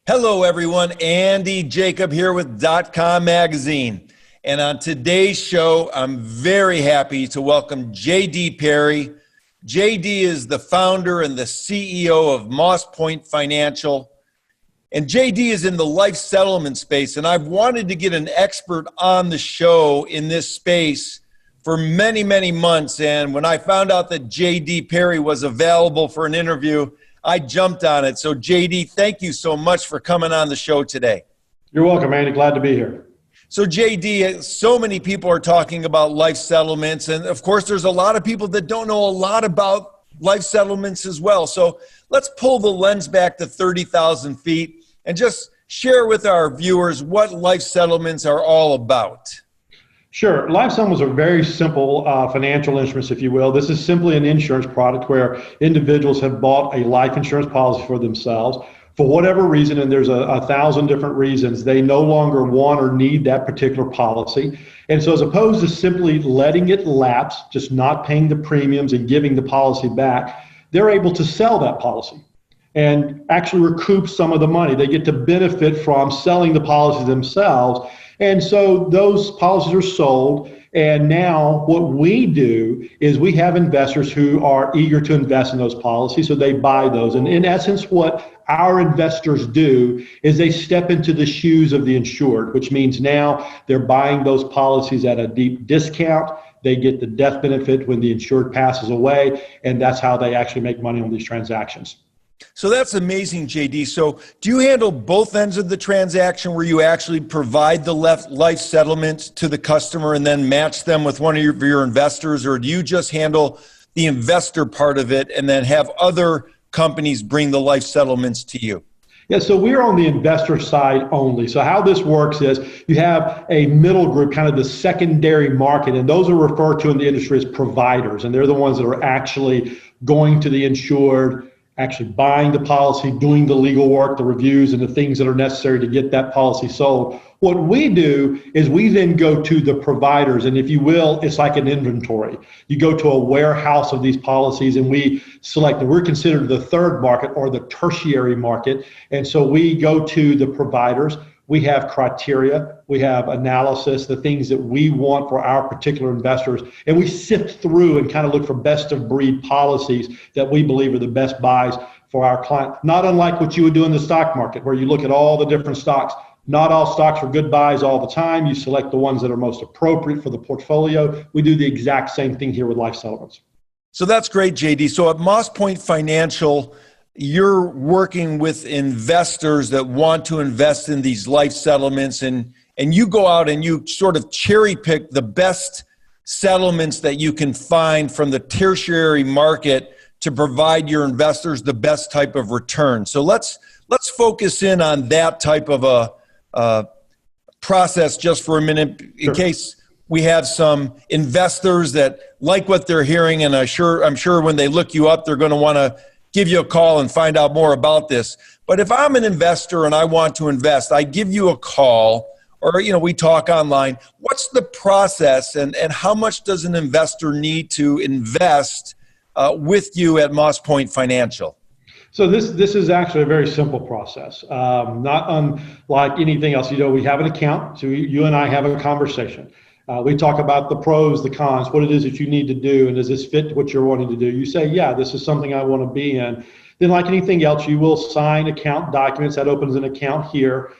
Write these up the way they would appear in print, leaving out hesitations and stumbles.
Hello, everyone. Andy Jacob here with .com magazine. And on today's show, I'm very happy to welcome JD Perry. JD is the founder and the CEO of Moss Point Financial. And JD is in the life settlement space. And I've wanted to get an expert on the show in this space for many, many months. And when I found out that JD Perry was available for an interview, I jumped on it. So JD, thank you so much for coming on the show today. You're welcome, Andy. Glad to be here. So JD, so many people are talking about life settlements. And of course, there's a lot of people that don't know a lot about life settlements as well. So let's pull the lens back to 30,000 feet and just share with our viewers what life settlements are all about. Sure. Life settlements are very simple financial instruments, if you will. This is simply an insurance product where individuals have bought a life insurance policy for themselves. For whatever reason, and there's a thousand different reasons, they no longer want or need that particular policy. And so as opposed to simply letting it lapse, just not paying the premiums and giving the policy back, they're able to sell that policy and actually recoup some of the money. They get to benefit from selling the policies themselves. And so those policies are sold. And now what we do is we have investors who are eager to invest in those policies, so they buy those. And in essence, what our investors do is they step into the shoes of the insured, which means now they're buying those policies at a deep discount. They get the death benefit when the insured passes away, and that's how they actually make money on these transactions. So that's amazing, JD. So do you handle both ends of the transaction where you actually provide the life settlement to the customer and then match them with one of your investors, or do you just handle the investor part of it and then have other companies bring the life settlements to you? Yeah, so we're on the investor side only. So how this works is you have a middle group, kind of the secondary market, and those are referred to in the industry as providers, and they're the ones that are actually going to the insured, actually buying the policy, doing the legal work, the reviews, and the things that are necessary to get that policy sold. What we do is we then go to the providers, and if you will, it's like an inventory. You go to a warehouse of these policies and we select, and we're considered the third market or the tertiary market. And so we go to the providers. We have criteria, we have analysis, the things that we want for our particular investors, and we sift through and kind of look for best of breed policies that we believe are the best buys for our client. Not unlike what you would do in the stock market, where you look at all the different stocks. Not all stocks are good buys all the time. You select the ones that are most appropriate for the portfolio. We do the exact same thing here with life settlements. So that's great, JD. So at Moss Point Financial, you're working with investors that want to invest in these life settlements, and you go out and you sort of cherry pick the best settlements that you can find from the tertiary market to provide your investors the best type of return. So let's focus in on that type of a process just for a minute, in case we have some investors that like what they're hearing, and I'm sure when they look you up, they're going to want to give you a call and find out more about this. But if I'm an investor and I want to invest, I give you a call, or we talk online. What's the process, and how much does an investor need to invest with you at Moss Point Financial? So this is actually a very simple process, not unlike anything else. We have an account, so you and I have a conversation. We talk about the pros, the cons, what it is that you need to do, and does this fit what you're wanting to do? You say, yeah, this is something I want to be in. Then like anything else, you will sign account documents. That opens an account here.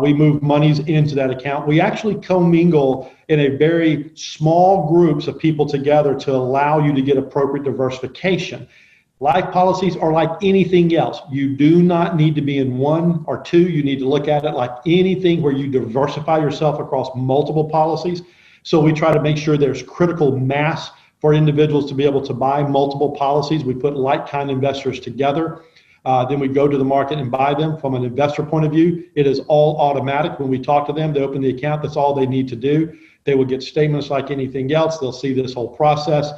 We move monies into that account. We actually commingle in a very small groups of people together to allow you to get appropriate diversification. Life policies are like anything else. You do not need to be in one or two. You need to look at it like anything where you diversify yourself across multiple policies. So we try to make sure there's critical mass for individuals to be able to buy multiple policies. We put like kind investors together. Then we go to the market and buy them. From an investor point of view, it is all automatic. When we talk to them, they open the account. That's all they need to do. They will get statements like anything else. They'll see this whole process.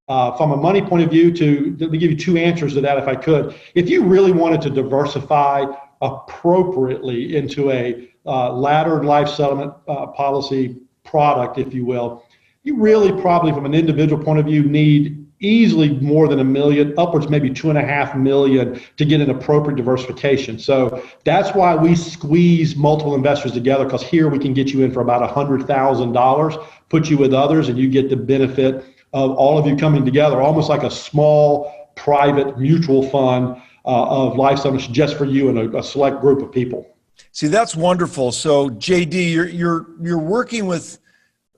From a money point of view, to give you two answers to that if I could. If you really wanted to diversify appropriately into a laddered life settlement policy product, if you will, you really probably from an individual point of view need easily more than $1 million, upwards maybe $2.5 million to get an appropriate diversification. So that's why we squeeze multiple investors together, because here we can get you in for about $100,000, put you with others, and you get the benefit of all of you coming together, almost like a small private mutual fund of life settlements just for you and a select group of people. See, that's wonderful. So JD, you're working with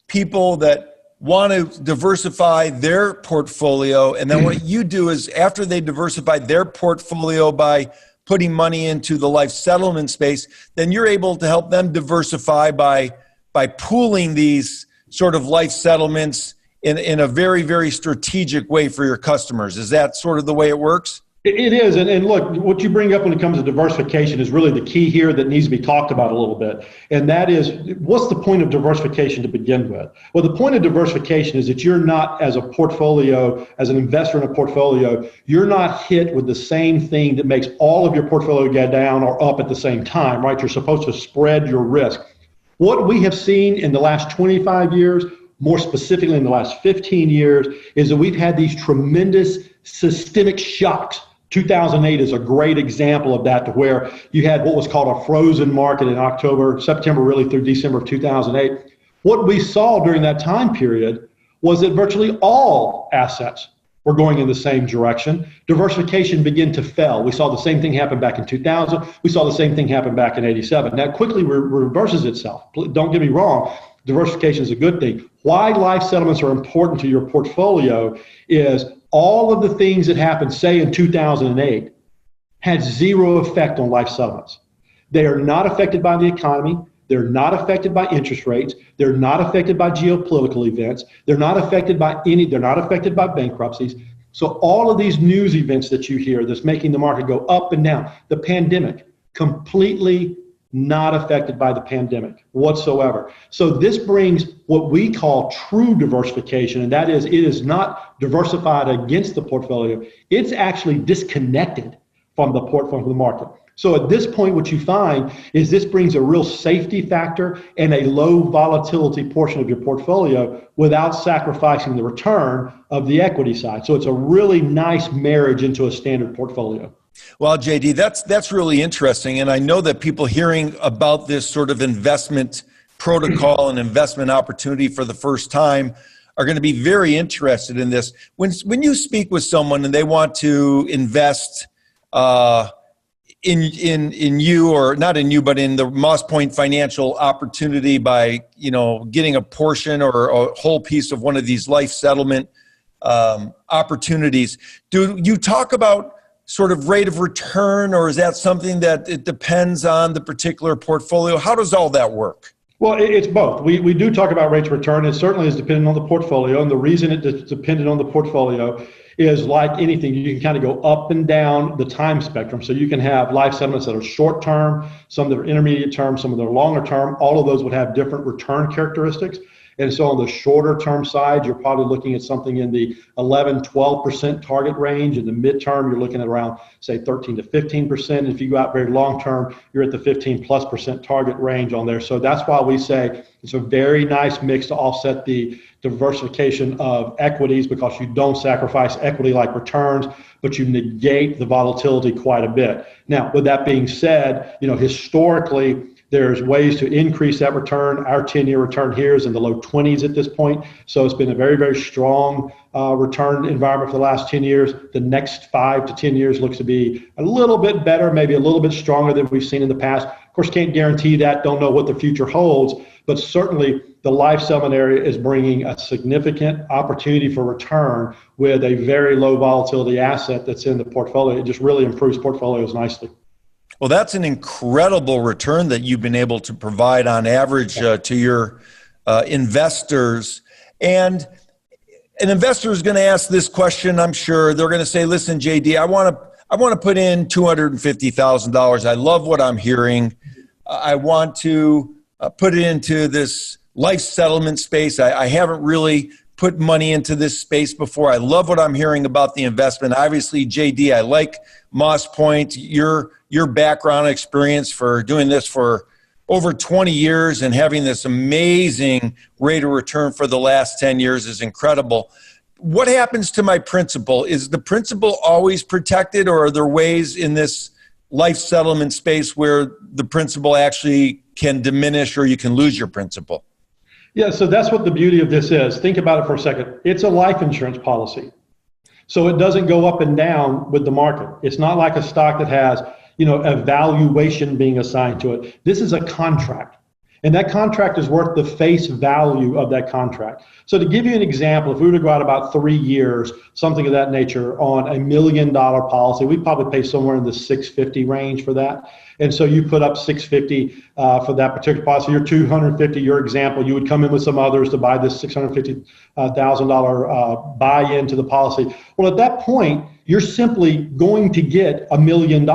people that want to diversify their portfolio, and then what you do is after they diversify their portfolio by putting money into the life settlement space, then you're able to help them diversify by pooling these sort of life settlements in a very, very strategic way for your customers. Is that sort of the way it works? It is. And look, what you bring up when it comes to diversification is really the key here that needs to be talked about a little bit. And that is, what's the point of diversification to begin with? Well, the point of diversification is that you're not, as a portfolio, as an investor in a portfolio, you're not hit with the same thing that makes all of your portfolio go down or up at the same time, right? You're supposed to spread your risk. What we have seen in the last 25 years, more specifically in the last 15 years, is that we've had these tremendous systemic shocks. 2008 is a great example of that, to where you had what was called a frozen market in September, really through December of 2008. What we saw during that time period was that virtually all assets were going in the same direction. Diversification began to fail. We saw the same thing happen back in 2000. We saw the same thing happen back in 87. That quickly reverses itself. Don't get me wrong. Diversification is a good thing. Why life settlements are important to your portfolio is all of the things that happened, say in 2008, had zero effect on life settlements. They are not affected by the economy. They're not affected by interest rates. They're not affected by geopolitical events. They're not affected by bankruptcies. So all of these news events that you hear that's making the market go up and down, the pandemic, completely not affected by the pandemic whatsoever. So this brings what we call true diversification, and that is, it is not diversified against the portfolio. It's actually disconnected from the market. So at this point, what you find is this brings a real safety factor and a low volatility portion of your portfolio without sacrificing the return of the equity side. So it's a really nice marriage into a standard portfolio. Well, JD, that's really interesting. And I know that people hearing about this sort of investment protocol and investment opportunity for the first time are going to be very interested in this. When you speak with someone and they want to invest in you, or not in you, but in the Moss Point financial opportunity by, getting a portion or a whole piece of one of these life settlement opportunities, do you talk about sort of rate of return, or is that something that it depends on the particular portfolio? How does all that work? Well, it's both. We do talk about rates of return. It certainly is dependent on the portfolio. And the reason it's dependent on the portfolio is, like anything, you can kind of go up and down the time spectrum. So you can have life settlements that are short term, some that are intermediate term, some that are longer term. All of those would have different return characteristics. And so on the shorter term side, you're probably looking at something in the 11-12% target range. In the midterm, you're looking at around, say, 13 to 15%. If you go out very long term, you're at the 15+% target range on there. So that's why we say it's a very nice mix to offset the diversification of equities, because you don't sacrifice equity-like returns, but you negate the volatility quite a bit. Now, with that being said, historically, there's ways to increase that return. Our 10-year return here is in the low 20s at this point. So it's been a very, very strong return environment for the last 10 years. The next 5 to 10 years looks to be a little bit better, maybe a little bit stronger than we've seen in the past. Of course, can't guarantee that, don't know what the future holds, but certainly the life settlement area is bringing a significant opportunity for return with a very low volatility asset that's in the portfolio. It just really improves portfolios nicely. Well, that's an incredible return that you've been able to provide on average to your investors. And an investor is going to ask this question, I'm sure. They're going to say, listen, JD, I want to put in $250,000. I love what I'm hearing. I want to put it into this life settlement space. I haven't really put money into this space before. I love what I'm hearing about the investment. Obviously, JD, I like Moss Point, your background experience for doing this for over 20 years and having this amazing rate of return for the last 10 years is incredible. what happens to my principal? Is the principal always protected, or are there ways in this life settlement space where the principal actually can diminish or you can lose your principal? Yeah, so that's what the beauty of this is. Think about it for a second. It's a life insurance policy. So it doesn't go up and down with the market. It's not like a stock that has, a valuation being assigned to it. This is a contract. And that contract is worth the face value of that contract. So to give you an example, if we were to go out about 3 years, something of that nature, on $1 million policy, we'd probably pay somewhere in the 650 range for that. And so you put up 650 for that particular policy. Your 250, your example, you would come in with some others to buy this $650,000 buy-in to the policy. Well, at that point, you're simply going to get $1 million.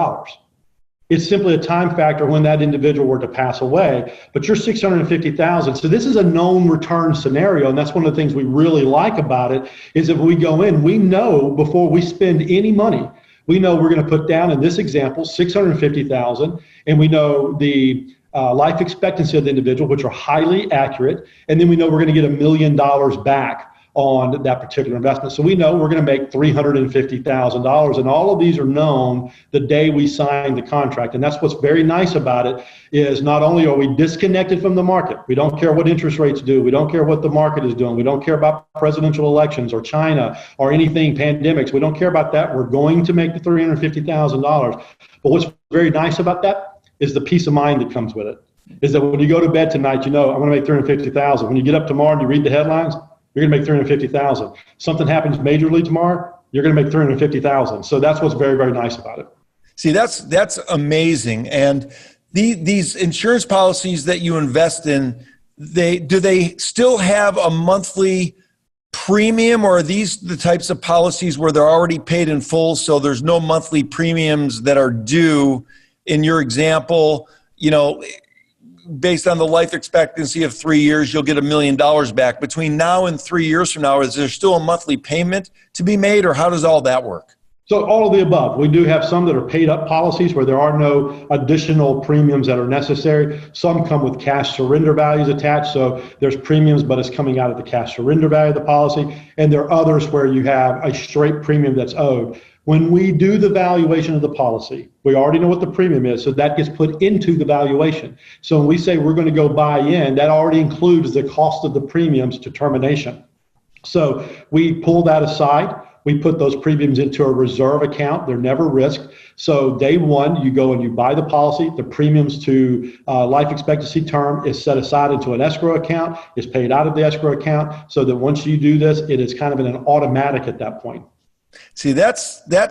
It's simply a time factor when that individual were to pass away, but you're $650,000. So this is a known return scenario, and that's one of the things we really like about it, is if we go in, we know before we spend any money, we know we're going to put down, in this example, $650,000, and we know the life expectancy of the individual, which are highly accurate, and then we know we're going to get $1 million back on that particular investment. So we know we're going to make $350,000, and all of these are known the day we sign the contract. And that's what's very nice about it, is not only are we disconnected from the market, we don't care what interest rates do, we don't care what the market is doing, we don't care about presidential elections or China or anything, pandemics, we don't care about that. We're going to make the $350,000. But what's very nice about that is the peace of mind that comes with it, is that when you go to bed tonight, I'm going to make $350,000. When you get up tomorrow and you read the headlines, you're going to make $350,000. Something happens majorly tomorrow, you're going to make $350,000. So that's what's very, very nice about it. See, that's amazing. And these insurance policies that you invest in, do they still have a monthly premium, or are these the types of policies where they're already paid in full, so there's no monthly premiums that are due? In your example, based on the life expectancy of 3 years, you'll get $1 million back. Between now and 3 years from now, is there still a monthly payment to be made, or how does all that work? So all of the above. We do have some that are paid up policies where there are no additional premiums that are necessary. Some come with cash surrender values attached. So there's premiums, but it's coming out of the cash surrender value of the policy. And there are others where you have a straight premium that's owed. When we do the valuation of the policy, we already know what the premium is, so that gets put into the valuation. So when we say we're going to go buy in, that already includes the cost of the premiums to termination. So we pull that aside. We put those premiums into a reserve account. They're never risked. So day one, you go and you buy the policy. The premiums to life expectancy term is set aside into an escrow account. It's paid out of the escrow account, so that once you do this, it is kind of an automatic at that point. See, that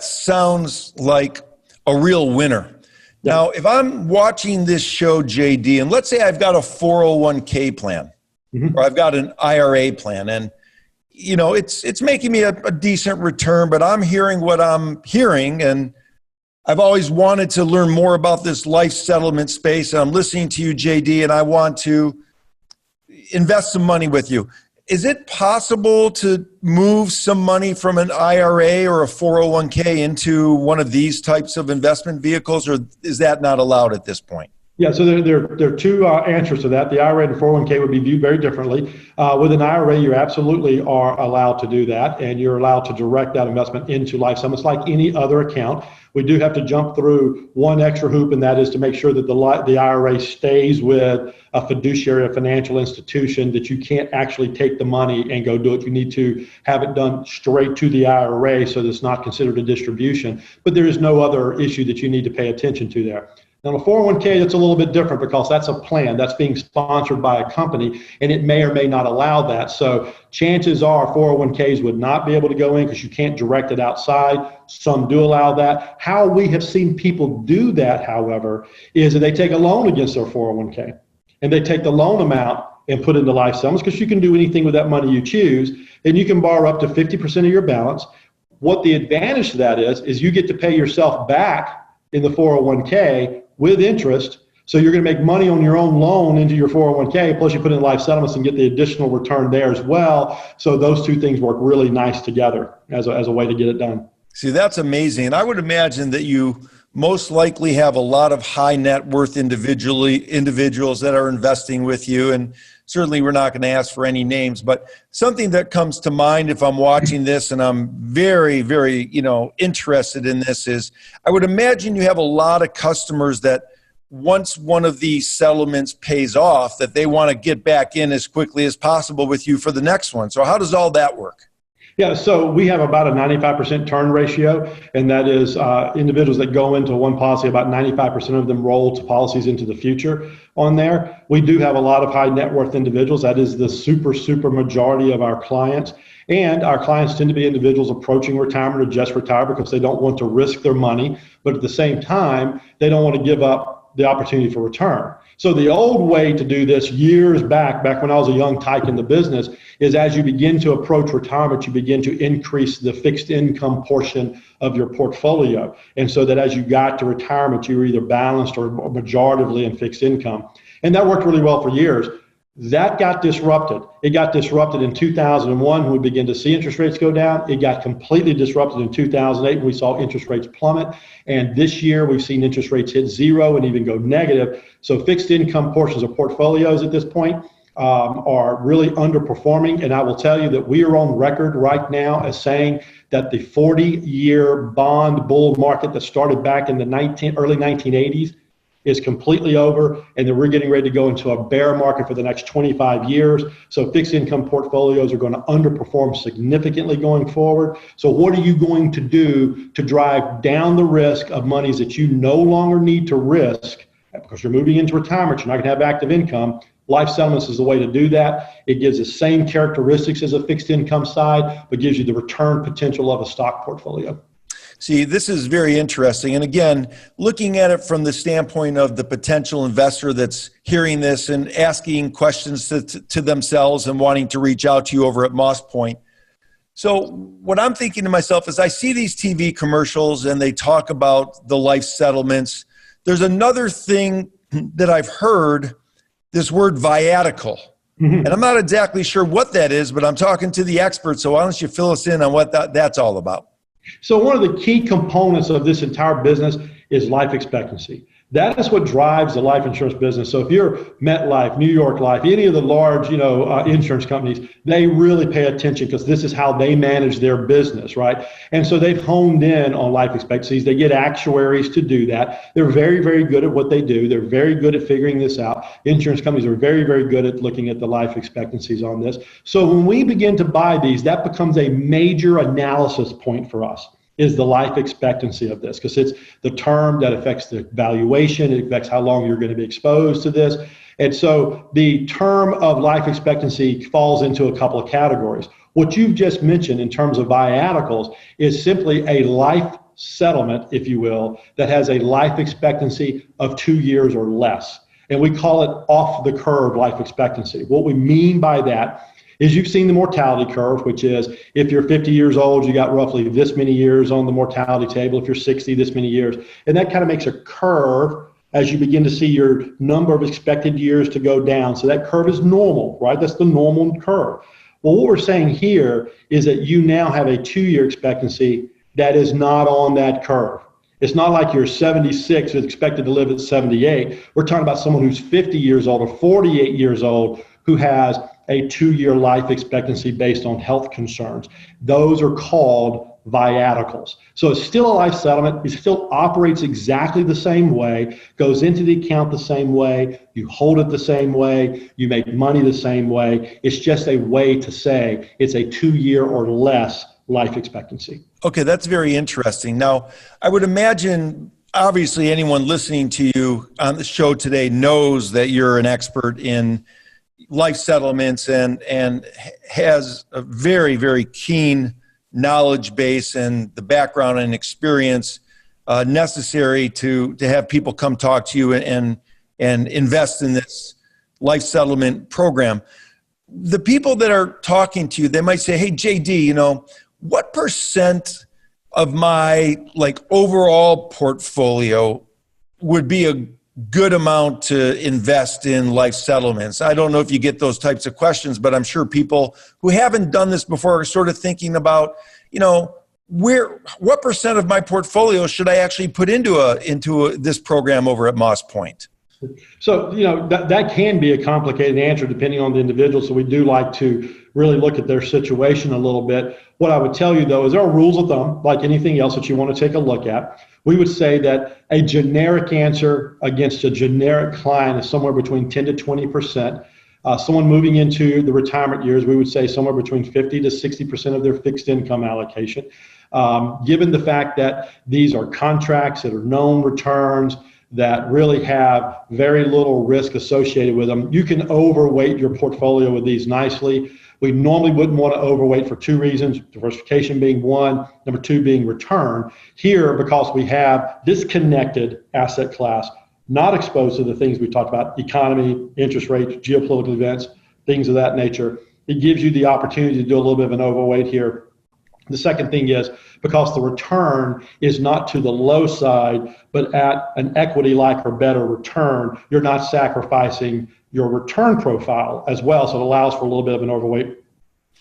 sounds like a real winner. Yeah. Now, if I'm watching this show, JD, and let's say I've got a 401k plan, or I've got an IRA plan, and it's making me a decent return, but I'm hearing what I'm hearing, and I've always wanted to learn more about this life settlement space. And I'm listening to you, JD, and I want to invest some money with you. Is it possible to move some money from an IRA or a 401k into one of these types of investment vehicles, or is that not allowed at this point? Yeah, so there are two answers to that. The IRA and 401k would be viewed very differently. With an IRA, you absolutely are allowed to do that, and you're allowed to direct that investment into life settlements like any other account. We do have to jump through one extra hoop, and that is to make sure that the IRA stays with a fiduciary, a financial institution, that you can't actually take the money and go do it. You need to have it done straight to the IRA so that it's not considered a distribution. But there is no other issue that you need to pay attention to there. Now, a 401k, that's a little bit different because that's a plan that's being sponsored by a company, and it may or may not allow that. So chances are 401ks would not be able to go in because you can't direct it outside. Some do allow that. How we have seen people do that, however, is that they take a loan against their 401k, and they take the loan amount and put into life settlements, because you can do anything with that money you choose, and you can borrow up to 50% of your balance. What the advantage to that is you get to pay yourself back in the 401k with interest. So you're going to make money on your own loan into your 401k, plus you put in life settlements and get the additional return there as well. So those two things work really nice together as a way to get it done. See, that's amazing. And I would imagine that you most likely have a lot of high net worth individuals that are investing with you. And certainly we're not going to ask for any names, but something that comes to mind if I'm watching this and I'm very, very, interested in this is I would imagine you have a lot of customers that once one of these settlements pays off, that they want to get back in as quickly as possible with you for the next one. So how does all that work? Yeah, so we have about a 95% turn ratio, and that is individuals that go into one policy, about 95% of them roll to policies into the future on there. We do have a lot of high net worth individuals. That is the super majority of our clients. And our clients tend to be individuals approaching retirement or just retired because they don't want to risk their money, but at the same time, they don't want to give up the opportunity for return. So the old way to do this years back when I was a young tyke in the business, is as you begin to approach retirement, you begin to increase the fixed income portion of your portfolio. And so that as you got to retirement, you were either balanced or majoritively in fixed income. And that worked really well for years. That got disrupted. It got disrupted in 2001 when we began to see interest rates go down. It got completely disrupted in 2008 when we saw interest rates plummet. And this year we've seen interest rates hit zero and even go negative. So fixed income portions of portfolios at this point are really underperforming. And I will tell you that we are on record right now as saying that the 40-year bond bull market that started back in the early 1980s is completely over, and then we're getting ready to go into a bear market for the next 25 years. So fixed income portfolios are going to underperform significantly going forward. So what are you going to do to drive down the risk of monies that you no longer need to risk because you're moving into retirement, you're not going to have active income? Life settlements is the way to do that. It gives the same characteristics as a fixed income side, but gives you the return potential of a stock portfolio. See, this is very interesting. And again, looking at it from the standpoint of the potential investor that's hearing this and asking questions to themselves and wanting to reach out to you over at Moss Point. So what I'm thinking to myself is I see these TV commercials and they talk about the life settlements. There's another thing that I've heard, this word viatical. And I'm not exactly sure what that is, but I'm talking to the experts. So why don't you fill us in on what that's all about? So one of the key components of this entire business is life expectancy. That is what drives the life insurance business. So if you're MetLife, New York Life, any of the large, insurance companies, they really pay attention because this is how they manage their business, right? And so they've honed in on life expectancies. They get actuaries to do that. They're very, very good at what they do. They're very good at figuring this out. Insurance companies are very, very good at looking at the life expectancies on this. So when we begin to buy these, that becomes a major analysis point for us. Is the life expectancy of this, because it's the term that affects the valuation, it affects how long you're going to be exposed to this. And so the term of life expectancy falls into a couple of categories. What you've just mentioned in terms of viaticals is simply a life settlement, if you will, that has a life expectancy of 2 years or less. And we call it off the curve life expectancy. What we mean by that is you've seen the mortality curve, which is if you're 50 years old, you got roughly this many years on the mortality table. If you're 60, this many years. And that kind of makes a curve as you begin to see your number of expected years to go down. So that curve is normal, right? That's the normal curve. Well, what we're saying here is that you now have a 2-year expectancy that is not on that curve. It's not like you're 76 who's expected to live at 78. We're talking about someone who's 50 years old or 48 years old who has a 2-year life expectancy based on health concerns. Those are called viaticals. So it's still a life settlement. It still operates exactly the same way, goes into the account the same way, you hold it the same way, you make money the same way. It's just a way to say it's a 2-year or less life expectancy. Okay, that's very interesting. Now, I would imagine, obviously, anyone listening to you on the show today knows that you're an expert in life settlements and has a very, very keen knowledge base and the background and experience necessary to have people come talk to you and invest in this life settlement program. The people that are talking to you, they might say, hey, JD, what percent of my overall portfolio would be a good amount to invest in life settlements? I don't know if you get those types of questions, but I'm sure people who haven't done this before are sort of thinking about, what percent of my portfolio should I actually put into this program over at Moss Point? So, that can be a complicated answer depending on the individual. So we do like to really look at their situation a little bit. What I would tell you, though, is there are rules of thumb, like anything else that you want to take a look at. We would say that a generic answer against a generic client is somewhere between 10 to 20%. Someone moving into the retirement years, we would say somewhere between 50 to 60% of their fixed income allocation. Given the fact that these are contracts that are known returns, that really have very little risk associated with them, you can overweight your portfolio with these nicely. We normally wouldn't want to overweight for two reasons, diversification being one, number two being return. Here, because we have disconnected asset class, not exposed to the things we talked about, economy, interest rates, geopolitical events, things of that nature, it gives you the opportunity to do a little bit of an overweight here. The second thing is, because the return is not to the low side, but at an equity-like or better return, you're not sacrificing your return profile as well. So it allows for a little bit of an overweight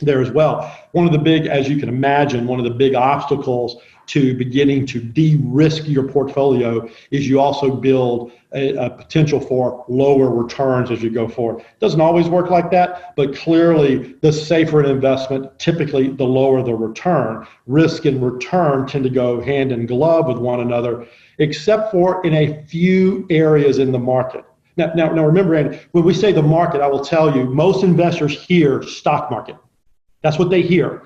there as well. One of the big, as you can imagine, one of the big obstacles to beginning to de-risk your portfolio is you also build a potential for lower returns as you go forward. It doesn't always work like that, but clearly the safer an investment, typically the lower the return. Risk and return tend to go hand in glove with one another, except for in a few areas in the market. Now remember, Andy, when we say the market, I will tell you, most investors hear stock market. That's what they hear.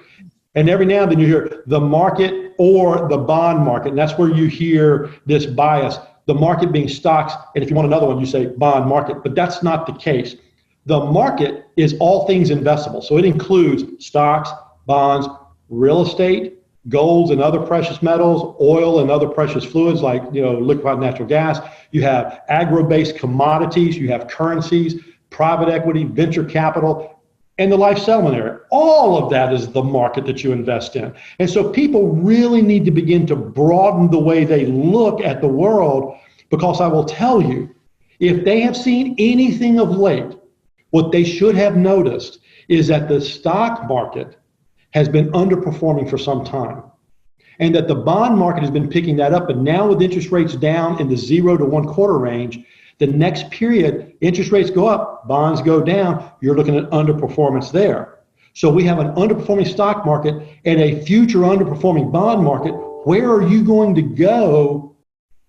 And every now and then you hear the market or the bond market, and that's where you hear this bias, the market being stocks, and if you want another one, you say bond market, but that's not the case. The market is all things investable. So it includes stocks, bonds, real estate, golds and other precious metals, oil and other precious fluids like liquefied natural gas. You have agro-based commodities, you have currencies, private equity, venture capital, and the life settlement area. All of that is the market that you invest in. And so people really need to begin to broaden the way they look at the world, because I will tell you, if they have seen anything of late, what they should have noticed is that the stock market has been underperforming for some time, and that the bond market has been picking that up. And now with interest rates down in the 0 to 1/4 range, the next period, interest rates go up, bonds go down, you're looking at underperformance there. So we have an underperforming stock market and a future underperforming bond market. Where are you going to go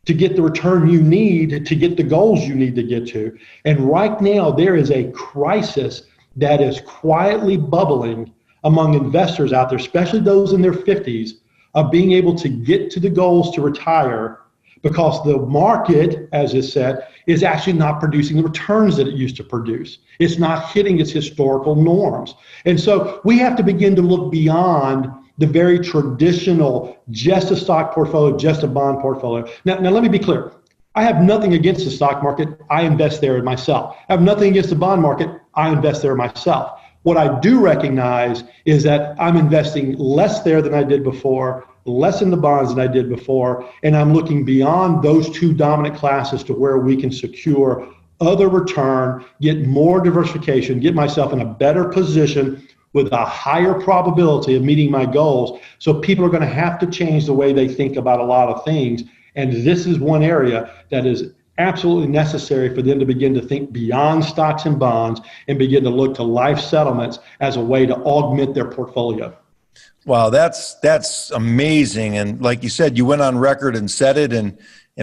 to get the return you need to get the goals you need to get to? And right now, there is a crisis that is quietly bubbling among investors out there, especially those in their 50s, of being able to get to the goals to retire, because the market, as is said, is actually not producing the returns that it used to produce. It's not hitting its historical norms. And so we have to begin to look beyond the very traditional, just a stock portfolio, just a bond portfolio. Now let me be clear. I have nothing against the stock market. I invest there myself. I have nothing against the bond market. I invest there myself. What I do recognize is that I'm investing less there than I did before, less in the bonds than I did before, and I'm looking beyond those two dominant classes to where we can secure other return, get more diversification, get myself in a better position with a higher probability of meeting my goals. So people are going to have to change the way they think about a lot of things, and this is one area that is absolutely necessary for them to begin to think beyond stocks and bonds and begin to look to life settlements as a way to augment their portfolio. Wow, that's amazing. And like you said, you went on record and said it, and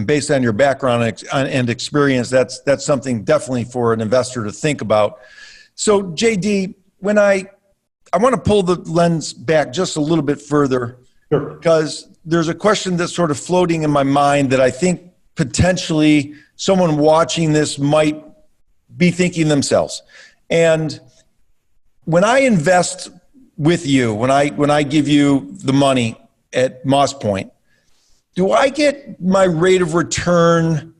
based on your background and experience, that's something definitely for an investor to think about. So JD, when I want to pull the lens back just a little bit further, Sure. Because there's a question that's sort of floating in my mind that I think potentially someone watching this might be thinking themselves. And when I invest with you, when I give you the money at Moss Point, do I get my rate of return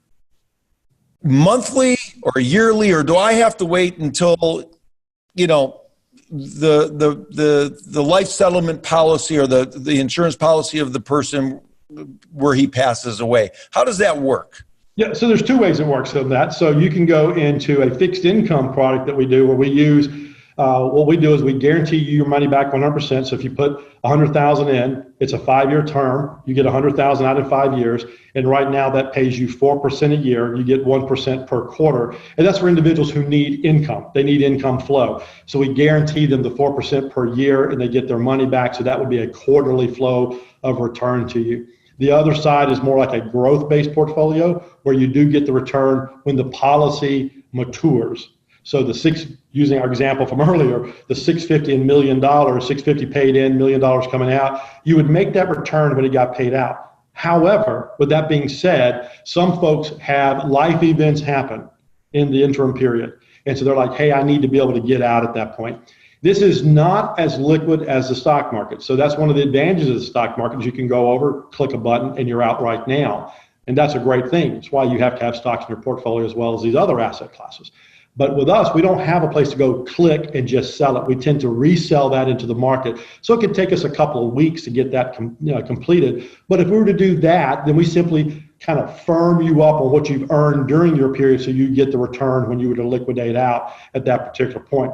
monthly or yearly, or do I have to wait until, the life settlement policy or the insurance policy of the person where he passes away? How does that work? Yeah, so there's two ways it works on that. So you can go into a fixed income product that we do where we use What we do is we guarantee you your money back 100%. So if you put 100,000 in, it's a 5-year term. You get 100,000 out in 5 years, and right now that pays you 4% a year. You get 1% per quarter, and that's for individuals who need income. They need income flow. So we guarantee them the 4% per year, and they get their money back. So that would be a quarterly flow of return to you. The other side is more like a growth-based portfolio where you do get the return when the policy matures. So using our example from earlier, the $650 and $1 million, $650 paid in, $1 million coming out, you would make that return when it got paid out. However, with that being said, some folks have life events happen in the interim period. And so they're like, hey, I need to be able to get out at that point. This is not as liquid as the stock market. So that's one of the advantages of the stock market is you can go over, click a button, and you're out right now. And that's a great thing. It's why you have to have stocks in your portfolio as well as these other asset classes. But with us, we don't have a place to go click and just sell it. We tend to resell that into the market. So it could take us a couple of weeks to get that completed. But if we were to do that, then we simply kind of firm you up on what you've earned during your period so you get the return when you were to liquidate out at that particular point.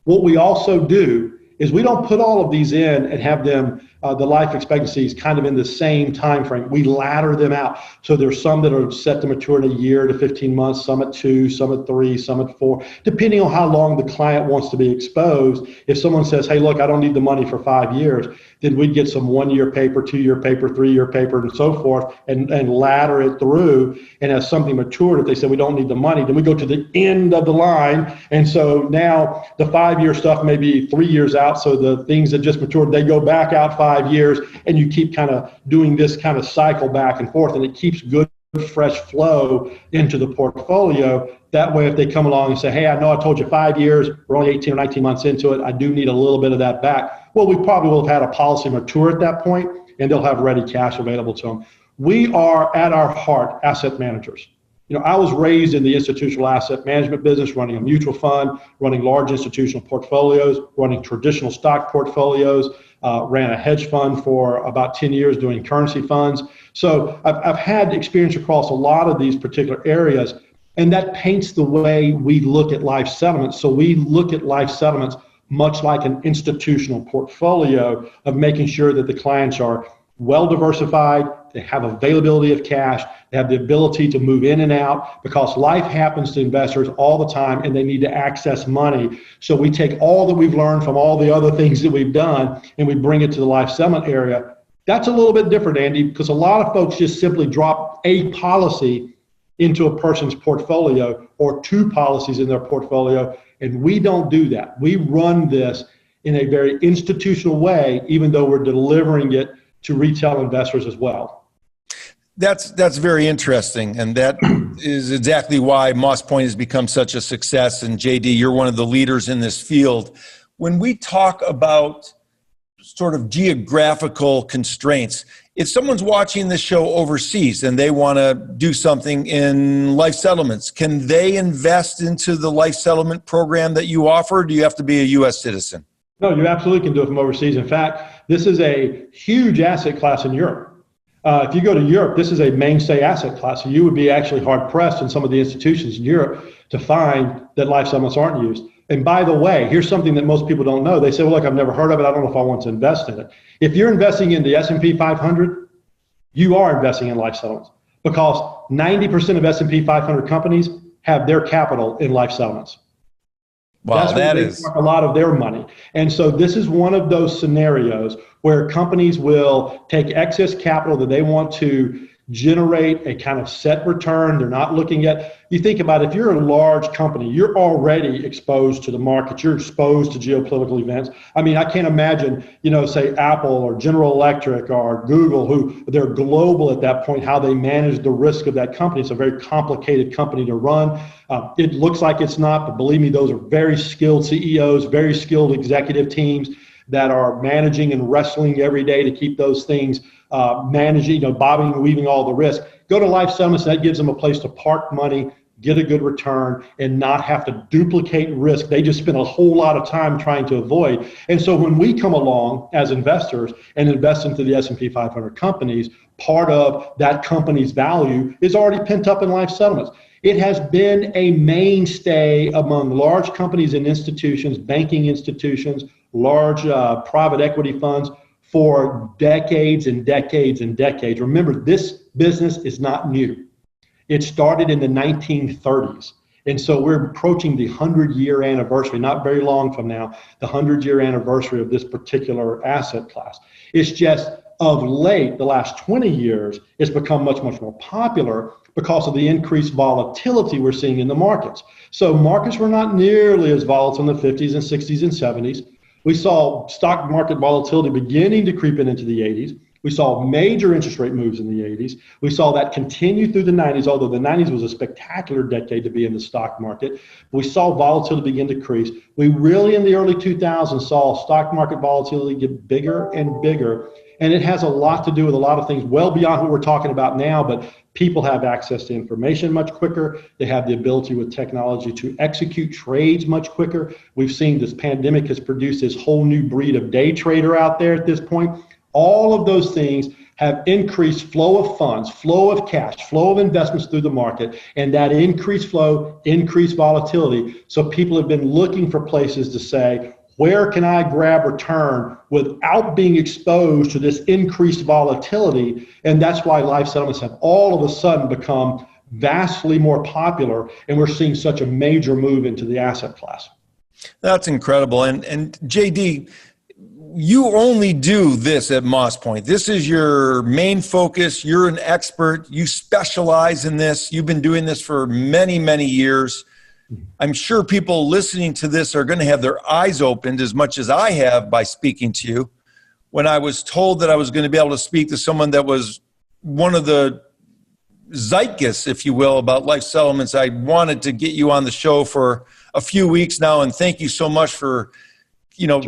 What we also do is we don't put all of these in and have them, the life expectancies kind of in the same time frame. We ladder them out. So there's some that are set to mature in a year to 15 months, some at 2, some at 3, some at 4, depending on how long the client wants to be exposed. If someone says, hey, look, I don't need the money for 5 years, then we'd get some 1-year paper, 2-year paper, 3-year paper, and so forth, and ladder it through. And as something matured, if they said we don't need the money, then we go to the end of the line. And so now the 5-year stuff may be 3 years out. So the things that just matured, they go back out 5 years, and you keep kind of doing this kind of cycle back and forth, and it keeps good, fresh flow into the portfolio. That way, if they come along and say, hey, I know I told you 5 years, we're only 18 or 19 months into it, I do need a little bit of that back. Well, we probably will have had a policy mature at that point, and they'll have ready cash available to them. We are, at our heart, asset managers. I was raised in the institutional asset management business, running a mutual fund, running large institutional portfolios, running traditional stock portfolios, ran a hedge fund for about 10 years doing currency funds. So I've had experience across a lot of these particular areas, and that paints the way we look at life settlements. So we look at life settlements much like an institutional portfolio of making sure that the clients are well diversified, they have availability of cash, they have the ability to move in and out, because life happens to investors all the time and they need to access money. So we take all that we've learned from all the other things that we've done and we bring it to the life settlement area. That's a little bit different, Andy, because a lot of folks just simply drop a policy into a person's portfolio or 2 policies in their portfolio, and we don't do that. We run this in a very institutional way, even though we're delivering it to retail investors as well. That's very interesting, and that is exactly why Moss Point has become such a success. And JD, you're one of the leaders in this field. When we talk about sort of geographical constraints, if someone's watching this show overseas and they want to do something in life settlements, can they invest into the life settlement program that you offer? Or do you have to be a U.S. citizen? No, you absolutely can do it from overseas. In fact, this is a huge asset class in Europe. If you go to Europe, this is a mainstay asset class. So you would be actually hard pressed in some of the institutions in Europe to find that life settlements aren't used. And by the way, here's something that most people don't know. They say, well, look, I've never heard of it. I don't know if I want to invest in it. If you're investing in the S&P 500, you are investing in life settlements, because 90% of S&P 500 companies have their capital in life settlements. Wow, that is a lot of their money. And so this is one of those scenarios where companies will take excess capital that they want to generate a kind of set return. They're not looking at, you think about it, if you're a large company, you're already exposed to the market, you're exposed to geopolitical events. I mean, I can't imagine, say Apple or General Electric or Google, who they're global at that point, how they manage the risk of that company. It's a very complicated company to run. It looks like it's not, but believe me, those are very skilled CEOs, very skilled executive teams that are managing and wrestling every day to keep those things managing, bobbing and weaving all the risk. Go to life settlements, that gives them a place to park money, get a good return, and not have to duplicate risk. They just spend a whole lot of time trying to avoid. And so when we come along as investors and invest into the S&P 500 companies, part of that company's value is already pent up in life settlements. It has been a mainstay among large companies and institutions, banking institutions, large private equity funds for decades and decades and decades. Remember, this business is not new. It started in the 1930s. And so we're approaching the 100-year anniversary, not very long from now, the 100-year anniversary of this particular asset class. It's just of late, the last 20 years, it's become much, much more popular because of the increased volatility we're seeing in the markets. So markets were not nearly as volatile in the 50s and 60s and 70s. We saw stock market volatility beginning to creep into the 80s. We saw major interest rate moves in the 80s. We saw that continue through the 90s, although the 90s was a spectacular decade to be in the stock market. We saw volatility begin to decrease. We really, in the early 2000s, saw stock market volatility get bigger and bigger. And it has a lot to do with a lot of things well beyond what we're talking about now, but people have access to information much quicker. They have the ability with technology to execute trades much quicker. We've seen this pandemic has produced this whole new breed of day trader out there at this point. All of those things have increased flow of funds, flow of cash, flow of investments through the market, and that increased flow, increased volatility. So people have been looking for places to say, where can I grab return without being exposed to this increased volatility? And that's why life settlements have all of a sudden become vastly more popular, and we're seeing such a major move into the asset class. That's incredible. And JD, you only do this at Moss Point. This is your main focus. You're an expert. You specialize in this. You've been doing this for many, many years. I'm sure people listening to this are going to have their eyes opened as much as I have by speaking to you. When I was told that I was going to be able to speak to someone that was one of the zeitgeists, if you will, about life settlements, I wanted to get you on the show for a few weeks now. And thank you so much for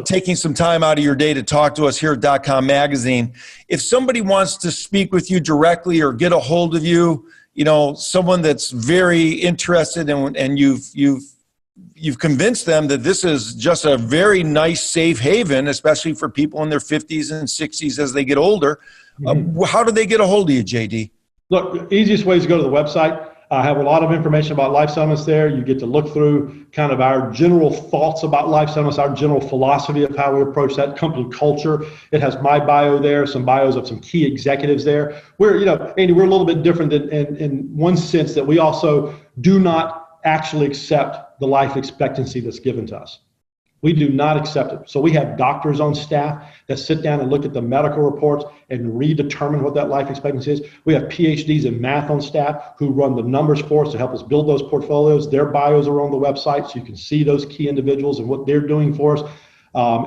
taking some time out of your day to talk to us here at DotCom Magazine. If somebody wants to speak with you directly or get a hold of you, someone that's very interested and you've convinced them that this is just a very nice safe haven, especially for people in their 50s and 60s as they get older. How do they get a hold of you, JD? Look, the easiest way is to go to the website. I have a lot of information about life settlements there. You get to look through kind of our general thoughts about life settlements, our general philosophy of how we approach that, company culture. It has my bio there, some bios of some key executives there. We're, Andy, we're a little bit different in one sense that we also do not actually accept the life expectancy that's given to us. We do not accept it. So we have doctors on staff that sit down and look at the medical reports and redetermine what that life expectancy is. We have PhDs in math on staff who run the numbers for us to help us build those portfolios. Their bios are on the website, so you can see those key individuals and what they're doing for us.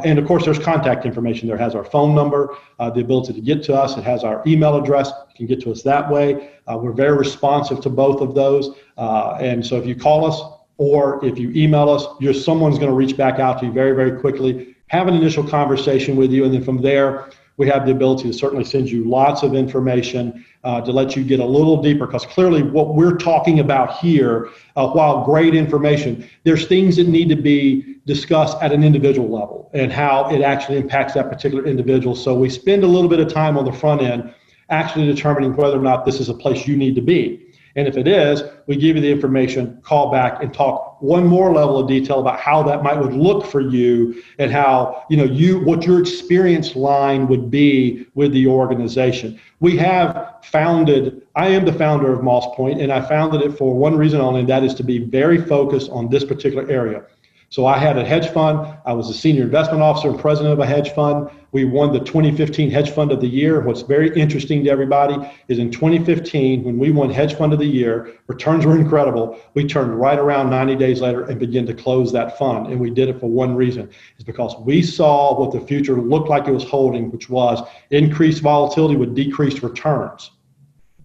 And of course, there's contact information there. It has our phone number, the ability to get to us. It has our email address. You can get to us that way. We're very responsive to both of those. And so if you call us, or if you email us, someone's going to reach back out to you very, very quickly, have an initial conversation with you, and then from there, we have the ability to certainly send you lots of information to let you get a little deeper, because clearly what we're talking about here, while great information, there's things that need to be discussed at an individual level and how it actually impacts that particular individual. So we spend a little bit of time on the front end actually determining whether or not this is a place you need to be. And if it is, we give you the information, call back, and talk one more level of detail about how that would look for you and how, what your experience line would be with the organization. We have I am the founder of Moss Point, and I founded it for one reason only, and that is to be very focused on this particular area. So I had a hedge fund. I was a senior investment officer and president of a hedge fund. We won the 2015 Hedge Fund of the Year. What's very interesting to everybody is in 2015, when we won Hedge Fund of the Year, returns were incredible. We turned right around 90 days later and began to close that fund. And we did it for one reason. It's because we saw what the future looked like it was holding, which was increased volatility with decreased returns.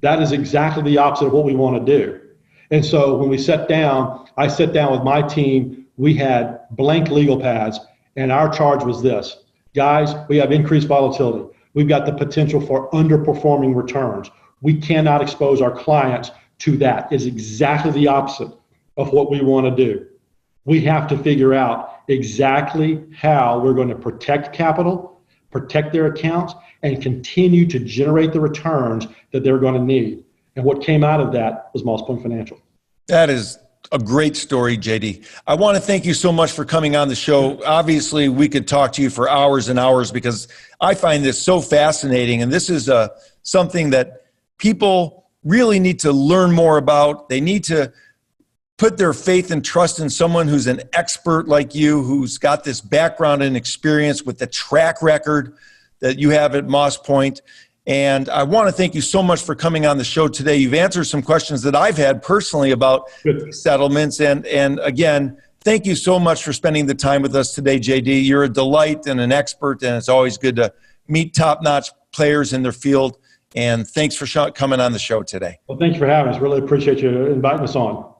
That is exactly the opposite of what we want to do. And so when we sat down, I sat down with my team. We had blank legal pads, and our charge was this. Guys, we have increased volatility. We've got the potential for underperforming returns. We cannot expose our clients to that. It's exactly the opposite of what we want to do. We have to figure out exactly how we're going to protect capital, protect their accounts, and continue to generate the returns that they're going to need. And what came out of that was Moss Point Financial. That is a great story, JD. I want to thank you so much for coming on the show. Obviously, we could talk to you for hours and hours because I find this so fascinating. And this is something that people really need to learn more about. They need to put their faith and trust in someone who's an expert like you, who's got this background and experience with the track record that you have at Moss Point. And I want to thank you so much for coming on the show today. You've answered some questions that I've had personally about settlements. And again, thank you so much for spending the time with us today, JD. You're a delight and an expert, and it's always good to meet top-notch players in their field. And thanks for coming on the show today. Well, thank you for having us. Really appreciate you inviting us on.